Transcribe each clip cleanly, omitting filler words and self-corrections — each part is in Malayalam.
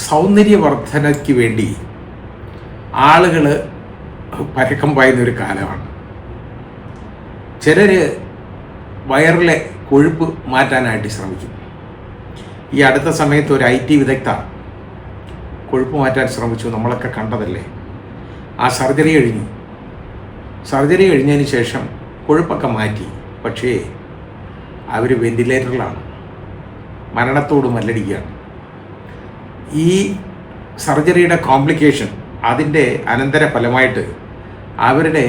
സൗന്ദര്യവർദ്ധനയ്ക്ക് വേണ്ടി ആളുകൾ പരക്കം പായുന്നൊരു കാലമാണ്. ചിലർ വയറിലെ കൊഴുപ്പ് മാറ്റാനായിട്ട് ശ്രമിക്കും. ഈ അടുത്ത സമയത്ത് ഒരു IT വിദഗ്ധ കൊഴുപ്പ് മാറ്റാൻ ശ്രമിച്ചു, നമ്മളൊക്കെ കണ്ടതല്ലേ. ആ സർജറി കഴിഞ്ഞതിന് ശേഷം കൊഴുപ്പൊക്കെ മാറ്റി. പക്ഷേ അവർ വെന്റിലേറ്ററിലാണ്, മരണത്തോട് മല്ലടിക്കുകയാണ്. ഈ സർജറിയുടെ കോംപ്ലിക്കേഷൻ, അതിൻ്റെ അനന്തര ഫലമായിട്ട് അവരുടെ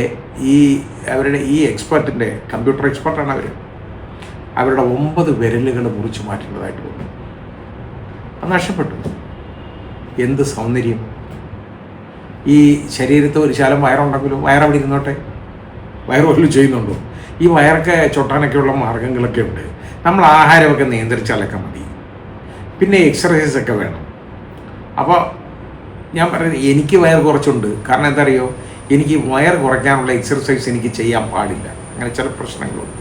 ഈ എക്സ്പെർട്ടിൻ്റെ, കമ്പ്യൂട്ടർ എക്സ്പെർട്ടാണ് അവരുടെ 9 വിരലുകൾ മുറിച്ച് മാറ്റേണ്ടതായിട്ട് വന്നു. അത് നഷ്ടപ്പെട്ടു. എന്ത് സൗന്ദര്യം! ഈ ശരീരത്ത് ഒരു ശാലം വയറുണ്ടെങ്കിലും വയറവിടെ ഇരുന്നോട്ടെ, വയറുപോലും ചെയ്യുന്നുണ്ടോ? ഈ വയറൊക്കെ ചൊട്ടാനൊക്കെയുള്ള മാർഗങ്ങളൊക്കെ ഉണ്ട്. നമ്മൾ ആഹാരമൊക്കെ നിയന്ത്രിച്ചാലൊക്കെ മതി. പിന്നെ എക്സർസൈസൊക്കെ വേണം. അപ്പോൾ ഞാൻ പറയുന്നത്, എനിക്ക് വയർ കുറച്ചുണ്ട്. കാരണം എന്താ അറിയോ, എനിക്ക് വയർ കുറയ്ക്കാനുള്ള എക്സർസൈസ് എനിക്ക് ചെയ്യാൻ പാടില്ല. അങ്ങനെ ചില പ്രശ്നങ്ങളുണ്ട്.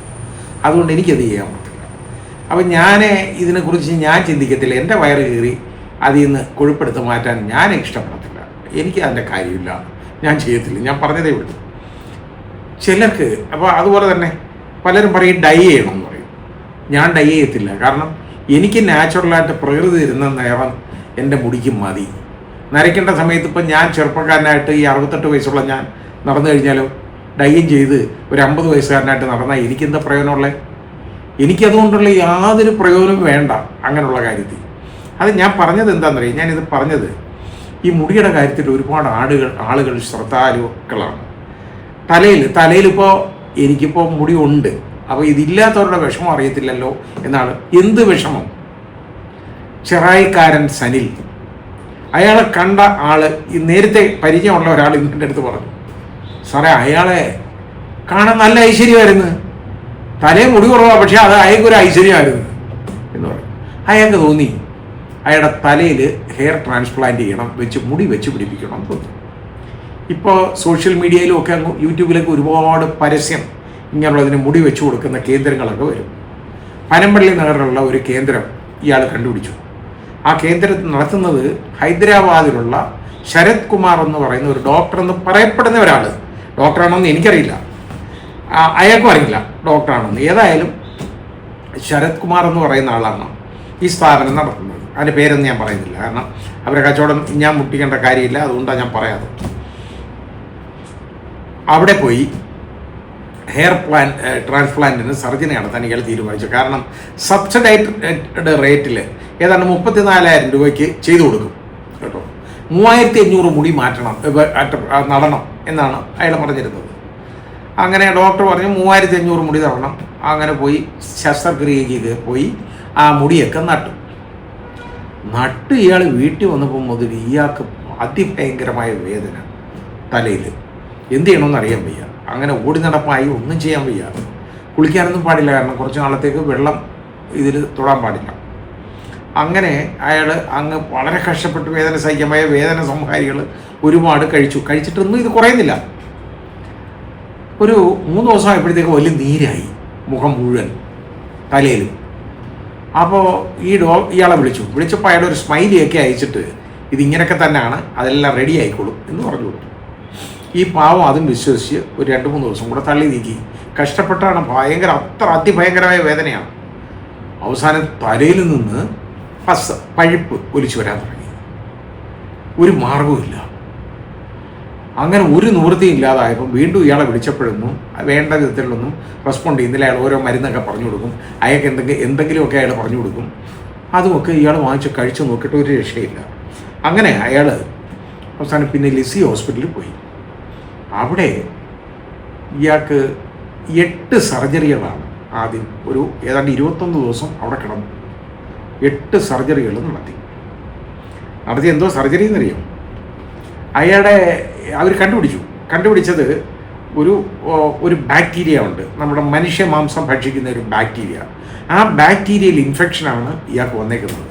അതുകൊണ്ട് എനിക്കത് ചെയ്യാൻ പറ്റില്ല. അപ്പം ഇതിനെക്കുറിച്ച് ഞാൻ ചിന്തിക്കത്തില്ല. എൻ്റെ വയറ് കീറി അതിൽ നിന്ന് കൊഴുപ്പെടുത്ത് മാറ്റാൻ ഞാൻ ഇഷ്ടപ്പെടത്തില്ല. എനിക്ക് അതിൻ്റെ കാര്യമില്ല, ഞാൻ ചെയ്യത്തില്ല. ഞാൻ പറഞ്ഞതേ ഉള്ളൂ. ചിലർക്ക് അപ്പോൾ അതുപോലെ തന്നെ പലരും പറയും ഡൈ ചെയ്യണമെന്ന് പറയും. ഞാൻ ഡൈ ചെയ്യത്തില്ല. കാരണം എനിക്ക് നാച്ചുറലായിട്ട് പ്രകൃതി തരുന്ന നിറം എൻ്റെ മുടിക്ക് മതി. നരയ്ക്കേണ്ട സമയത്ത് ഇപ്പം ഞാൻ ചെറുപ്പക്കാരനായിട്ട് ഈ 68 വയസ്സുള്ള ഞാൻ നടന്നു കഴിഞ്ഞാലോ, ഡൈയും ചെയ്ത് ഒരു 50 വയസ്സുകാരനായിട്ട് നടന്നാൽ എനിക്കെന്താ പ്രയോജനമുള്ളത്? എനിക്കതുകൊണ്ടുള്ള യാതൊരു പ്രയോജനവും വേണ്ട അങ്ങനെയുള്ള കാര്യത്തിൽ. അത് ഞാൻ പറഞ്ഞത് എന്താണെന്നറിയാം. ഞാനിത് പറഞ്ഞത് ഈ മുടിയുടെ കാര്യത്തിൽ ഒരുപാട് ആളുകൾ ശ്രദ്ധാലുക്കളാണ്. തലയിലിപ്പോൾ എനിക്കിപ്പോൾ മുടി ഉണ്ട്, അപ്പോൾ ഇതില്ലാത്തവരുടെ വിഷമം അറിയത്തില്ലല്ലോ എന്നാണ്. എന്ത് വിഷമം? ചെറായിക്കാരൻ സനിൽ, അയാളെ കണ്ട ആള്, ഈ നേരത്തെ പരിചയമുള്ള ഒരാൾ എൻ്റെ അടുത്ത് പറഞ്ഞു, സാറേ അയാളെ കാണാൻ നല്ല ഐശ്വര്യമായിരുന്നു, തലേ മുടി കുറവാണ്, പക്ഷെ അത് അയാൾക്കൊരു ഐശ്വര്യമായിരുന്നു എന്ന് പറഞ്ഞു. അയാൾക്ക് തോന്നി അയാളുടെ തലയിൽ ഹെയർ ട്രാൻസ്പ്ലാന്റ് ചെയ്യണം, മുടി വെച്ച് പിടിപ്പിക്കണം എന്ന് തോന്നി. ഇപ്പോൾ സോഷ്യൽ മീഡിയയിലും ഒക്കെ യൂട്യൂബിലൊക്കെ ഒരുപാട് പരസ്യം ഇങ്ങനെയുള്ളതിന് മുടി വെച്ച് കൊടുക്കുന്ന കേന്ദ്രങ്ങളൊക്കെ വരും. പനമ്പള്ളി നഗറിലുള്ള ഒരു കേന്ദ്രം ഇയാൾ കണ്ടുപിടിച്ചു. ആ കേന്ദ്രം നടത്തുന്നത് ഹൈദരാബാദിലുള്ള ശരത് കുമാർ എന്ന് പറയുന്ന ഒരു ഡോക്ടർ എന്ന് പറയപ്പെടുന്ന ഒരാൾ. ഡോക്ടറാണോന്ന് എനിക്കറിയില്ല, അയാൾക്കും അറിയില്ല ഡോക്ടറാണെന്ന്. ഏതായാലും ശരത് കുമാർ എന്ന് പറയുന്ന ആളാണ് ഈ സ്ഥാപനം നടത്തുന്നത്. അതിൻ്റെ പേരൊന്നും ഞാൻ പറയുന്നില്ല, കാരണം അവരെ കച്ചവടം ഞാൻ മുട്ടിക്കേണ്ട കാര്യമില്ല, അതുകൊണ്ടാണ് ഞാൻ പറയാതെ. അവിടെ പോയി ഹെയർ ട്രാൻസ്പ്ലാന്റിന് സർജറി നടത്താൻ ഇയാൾ തീരുമാനിച്ചു. കാരണം സബ്സിഡൈഡ് റേറ്റിൽ ഏതാണ്ട് 34,000 രൂപയ്ക്ക് ചെയ്തു കൊടുക്കും കേട്ടോ. 3,500 മുടി നടണം എന്നാണ് അയാൾ പറഞ്ഞിരുന്നത്. അങ്ങനെ ഡോക്ടർ പറഞ്ഞു 3,500 മുടി നടണം. അങ്ങനെ പോയി ശസ്ത്രക്രിയ ചെയ്ത് പോയി ആ മുടിയൊക്കെ നട്ടു ഇയാൾ വീട്ടിൽ വന്നപ്പോൾ മുതൽ ഇയാൾക്ക് അതിഭയങ്കരമായ വേദന തലയിൽ. എന്ത് ചെയ്യണമെന്ന് അറിയാൻ വയ്യ. അങ്ങനെ ഓടി നടപ്പായി, ഒന്നും ചെയ്യാൻ വയ്യ. കുളിക്കാനൊന്നും പാടില്ല, കാരണം കുറച്ച് നാളത്തേക്ക് വെള്ളം ഇതിൽ തൊടാൻ പാടില്ല. അങ്ങനെ അയാൾ അങ്ങ് വളരെ കഷ്ടപ്പെട്ട് വേദന സഹിക്കമായ വേദന സംഹാരികൾ ഒരുപാട് കഴിച്ചിട്ടൊന്നും ഇത് കുറയുന്നില്ല. ഒരു 3 ദിവസം ആയപ്പോഴത്തേക്ക് വലിയ നീരായി മുഖം മുഴുവൻ, തലയിലും. അപ്പോൾ ഇയാളെ വിളിച്ചപ്പോൾ അയാൾ ഒരു സ്മൈലിയൊക്കെ അയച്ചിട്ട് ഇതിങ്ങനെയൊക്കെ തന്നെയാണ്, അതെല്ലാം റെഡി ആയിക്കോളും എന്ന് പറഞ്ഞു കൊടുത്തു. ഈ പാവം അതും വിശ്വസിച്ച് ഒരു 2-3 ദിവസം കൂടെ തള്ളി നീക്കി. കഷ്ടപ്പെട്ടാണ്, അതിഭയങ്കരമായ വേദനയാണ്. അവസാനം തലയിൽ നിന്ന് പഴുപ്പ് ഒലിച്ചു വരാൻ തുടങ്ങി. ഒരു മാർഗവുമില്ല. അങ്ങനെ ഒരു നിവൃത്തിയും ഇല്ലാതായപ്പോൾ വീണ്ടും ഇയാളെ വിളിച്ചപ്പോഴൊന്നും വേണ്ട വിധത്തിലൊന്നും റെസ്പോണ്ട് ചെയ്യുന്നില്ല. അയാൾ ഓരോ മരുന്നൊക്കെ പറഞ്ഞു കൊടുക്കും, അയാൾക്ക് എന്തെങ്കിലുമൊക്കെ അയാൾ പറഞ്ഞു കൊടുക്കും. അതുമൊക്കെ ഇയാൾ വാങ്ങിച്ച് കഴിച്ചു നോക്കിയിട്ട് ഒരു രക്ഷയില്ല. അങ്ങനെ അയാൾ അവസാനം പിന്നെ ലിസി ഹോസ്പിറ്റലിൽ പോയി. അവിടെ ഇയാൾക്ക് 8 സർജറികളാണ് ആദ്യം. ഏതാണ്ട് 21 ദിവസം അവിടെ കിടന്നു. 8 സർജറികൾ നടത്തി. എന്തോ സർജറി എന്നറിയാം. അവർ കണ്ടുപിടിച്ചത് ഒരു ബാക്ടീരിയ ഉണ്ട്, നമ്മുടെ മനുഷ്യ മാംസം ഭക്ഷിക്കുന്ന ഒരു ബാക്ടീരിയ. ആ ബാക്ടീരിയൽ ഇൻഫെക്ഷനാണ് ഇയാൾക്ക് വന്നേക്കുന്നത്.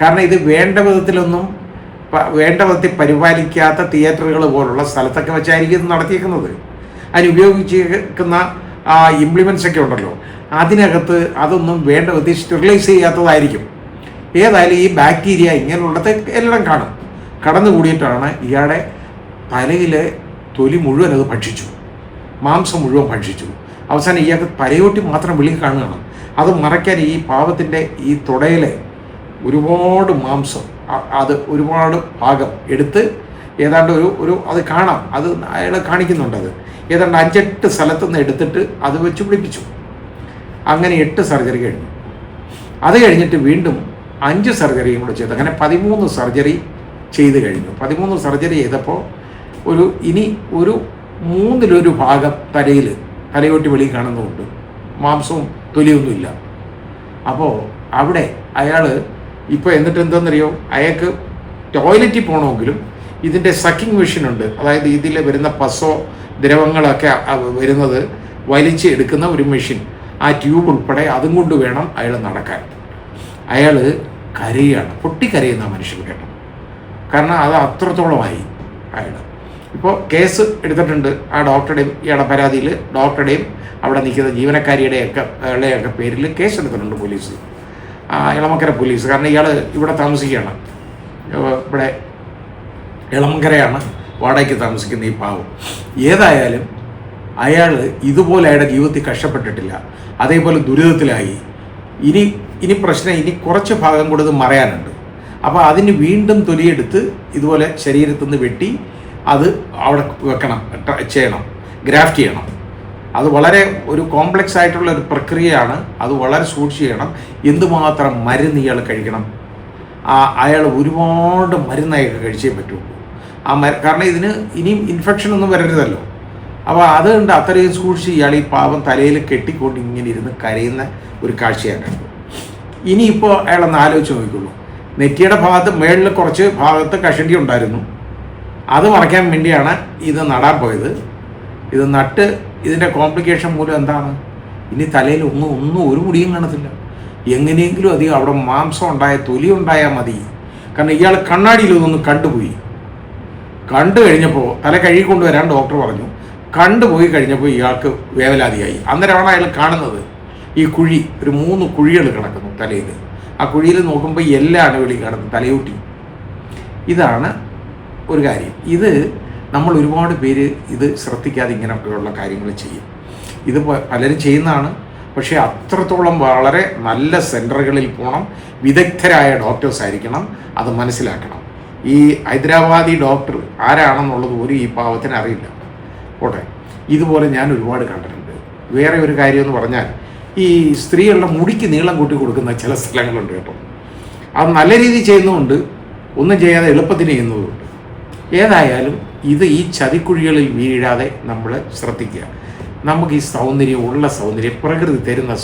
കാരണം ഇത് വേണ്ട വിധത്തിൽ പരിപാലിക്കാത്ത തിയേറ്ററുകൾ പോലുള്ള സ്ഥലത്തൊക്കെ വെച്ചായിരിക്കും ഇത് നടത്തിയേക്കുന്നത്. അതിനുപയോഗിച്ചിരിക്കുന്ന ഇംപ്ലിമെൻറ്റ്സ് ഒക്കെ ഉണ്ടല്ലോ, അതിനകത്ത് അതൊന്നും വേണ്ട വിധത്തിൽ സ്റ്റെറിലൈസ് ചെയ്യാത്തതായിരിക്കും. ഏതായാലും ഈ ബാക്ടീരിയ ഇങ്ങനെയുള്ളത് എല്ലാം കാണും. കടന്നു കൂടിയിട്ടാണ് ഇയാളുടെ തലയിലെ തൊലി മുഴുവൻ അത് ഭക്ഷിച്ചു, മാംസം മുഴുവൻ ഭക്ഷിച്ചു. അവസാനം ഇയാൾക്ക് തലയോട്ടി മാത്രം വെളിയിൽ കാണുകയാണ്. അത് മറയ്ക്കാൻ ഈ പാവത്തിൻ്റെ ഈ തുടയിലെ ഒരുപാട് മാംസം, അത് ഒരുപാട് ഭാഗം എടുത്ത് ഏതാണ്ട് ഒരു അത് കാണാം, അത് അയാൾ കാണിക്കുന്നുണ്ട്. അത് ഏതാണ്ട് 5-8 സ്ഥലത്തുനിന്ന് എടുത്തിട്ട് അത് വെച്ച് പിടിപ്പിച്ചു. അങ്ങനെ 8 സർജറി കഴിഞ്ഞു. അത് കഴിഞ്ഞിട്ട് വീണ്ടും 5 സർജറിയും കൂടെ ചെയ്തു. അങ്ങനെ 13 സർജറി ചെയ്ത് കഴിഞ്ഞു. 13 സർജറി ചെയ്തപ്പോൾ ഇനി ഒരു 1/3 ഭാഗം തലയോട്ടി വെളിയിൽ കാണുന്നുമുണ്ട്, മാംസവും തൊലിയൊന്നുമില്ല. അപ്പോൾ അവിടെ അയാൾ ഇപ്പോൾ എന്നിട്ട് എന്താണെന്നറിയോ, അയാൾക്ക് ടോയ്ലറ്റിൽ പോകണമെങ്കിലും ഇതിൻ്റെ സക്കിങ് മെഷീനുണ്ട്. അതായത് ഇതിൽ വരുന്ന പസോ ദ്രവങ്ങളൊക്കെ വരുന്നത് വലിച്ച് എടുക്കുന്ന ഒരു മെഷീൻ, ആ ട്യൂബ് ഉൾപ്പെടെ അതും കൊണ്ട് വേണം അയാൾ നടക്കാൻ. അയാൾ കരയുകയാണ്, പൊട്ടിക്കരയുന്ന മനുഷ്യൻ കേട്ടോ. കാരണം അത് അത്രത്തോളമായി അയാൾ. ഇപ്പോൾ കേസ് എടുത്തിട്ടുണ്ട്. ആ ഡോക്ടറുടെയും ഇയാളുടെ പരാതിയിൽ ഡോക്ടറുടെയും അവിടെ നിൽക്കുന്ന ജീവനക്കാരിയുടെയൊക്കെ പേരിൽ കേസ് എടുത്തിട്ടുണ്ട് പോലീസ്, ഇളമക്കര പോലീസ്. കാരണം ഇയാൾ ഇവിടെ താമസിക്കുകയാണ്, ഇവിടെ ഇളമക്കരയാണ് വാടകയ്ക്ക് താമസിക്കുന്ന ഈ പാവം. ഏതായാലും അയാൾ ഇതുപോലെ അയാളുടെ ജീവിതത്തിൽ കഷ്ടപ്പെട്ടിട്ടില്ല, അതേപോലെ ദുരിതത്തിലായി. ഇനി പ്രശ്നം, ഇനി കുറച്ച് ഭാഗം കൂടെ ഇത് മറയാനുണ്ട്. അപ്പോൾ അതിന് വീണ്ടും തൊലിയെടുത്ത് ഇതുപോലെ ശരീരത്തിൽ നിന്ന് വെട്ടി അത് അവിടെ ചെയ്യണം, ഗ്രാഫ്റ്റ് ചെയ്യണം. അത് വളരെ ഒരു കോംപ്ലക്സ് ആയിട്ടുള്ള ഒരു പ്രക്രിയയാണ്. അത് വളരെ സൂക്ഷിച്ച് ചെയ്യണം. എന്തുമാത്രം മരുന്ന് ഇയാൾ കഴിക്കണം, അയാൾ ഒരുപാട് മരുന്നൊക്കെ കഴിച്ചേ പറ്റുള്ളൂ. കാരണം ഇതിന് ഇനിയും ഇൻഫെക്ഷൻ ഒന്നും വരരുതല്ലോ. അപ്പോൾ അതുകൊണ്ട് അത്രയും സൂക്ഷിച്ച് ഇയാൾ ഈ പാവം തലയിൽ കെട്ടിക്കൊണ്ട് ഇങ്ങനെ ഇരുന്ന് കരയുന്ന ഒരു കാഴ്ചയാണ് കണ്ടു. ഇനിയിപ്പോൾ അയാളൊന്ന് ആലോചിച്ച് നോക്കിക്കുള്ളൂ. നെറ്റിയുടെ ഭാഗത്ത് മേളിൽ കുറച്ച് ഭാഗത്ത് കഷണ്ടി ഉണ്ടായിരുന്നു, അത് മറയ്ക്കാൻ വേണ്ടിയാണ് ഇത് നടാൻ പോയത്. ഇത് നട്ട് ഇതിൻ്റെ കോംപ്ലിക്കേഷൻ മൂലം എന്താണ്, ഇനി തലയിൽ ഒന്നും ഒരു മുടിയും കാണത്തില്ല. എങ്ങനെയെങ്കിലും അധികം അവിടെ മാംസം തൊലി ഉണ്ടായാൽ മതി. കാരണം ഇയാൾ കണ്ണാടിയിൽ ഇതൊന്നും കണ്ടുപോയി. കണ്ടു കഴിഞ്ഞപ്പോൾ തല കഴുകിക്കൊണ്ടുവരാൻ ഡോക്ടർ പറഞ്ഞു. കണ്ടുപോയി കഴിഞ്ഞപ്പോൾ ഇയാൾക്ക് വേവലാതിയായി. അന്നേരമാണ് അയാൾ കാണുന്നത് ഈ കുഴി, ഒരു 3 കുഴികൾ കിടക്കുന്നു തലയിൽ. ആ കുഴിയിൽ നോക്കുമ്പോൾ എല്ലാണ് വെളി കാണുന്നത്, തലയൂട്ടി. ഇതാണ് ഒരു കാര്യം. ഇത് നമ്മൾ ഒരുപാട് പേര് ഇത് ശ്രദ്ധിക്കാതെ ഇങ്ങനെയുള്ള കാര്യങ്ങൾ ചെയ്യും. ഇത് പലരും ചെയ്യുന്നതാണ്. പക്ഷേ അത്രത്തോളം വളരെ നല്ല സെൻറ്ററുകളിൽ പോകണം, വിദഗ്ധരായ ഡോക്ടേഴ്സ് ആയിരിക്കണം, അത് മനസ്സിലാക്കണം. ഈ ഹൈദരാബാദി ഡോക്ടർ ആരാണെന്നുള്ളത് പോലും ഈ പാവത്തിന് അറിയില്ല. പോട്ടെ, ഇതുപോലെ ഞാൻ ഒരുപാട് കണ്ടിട്ടുണ്ട്. വേറെ ഒരു കാര്യം എന്ന് പറഞ്ഞാൽ, ഈ സ്ത്രീകളുടെ മുടിക്ക് നീളം കൂട്ടി കൊടുക്കുന്ന ചില സ്ഥലങ്ങളുണ്ട് കേട്ടോ. അത് നല്ല രീതിയിൽ ചെയ്യുന്നതുകൊണ്ട്, ഒന്നും ചെയ്യാതെ എളുപ്പത്തിന് ചെയ്യുന്നതുകൊണ്ട്. ഏതായാലും ഈ ചതിക്കുഴികളിൽ വീഴാതെ നമ്മൾ ശ്രദ്ധിക്കുക. നമുക്ക് ഈ സൗന്ദര്യം പ്രകൃതി തരുന്ന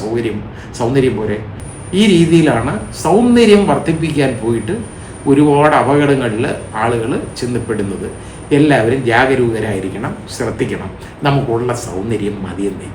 സൗന്ദര്യം പോലെ ഈ രീതിയിലാണ് സൗന്ദര്യം വർദ്ധിപ്പിക്കാൻ പോയിട്ട് ഒരുപാട് അപകടങ്ങളിൽ ആളുകൾ ചെന്നപ്പെടുന്നത്. എല്ലാവരും ജാഗരൂകരായിരിക്കണം, ശ്രദ്ധിക്കണം. നമുക്കുള്ള സൗന്ദര്യം മതിയെന്നേ.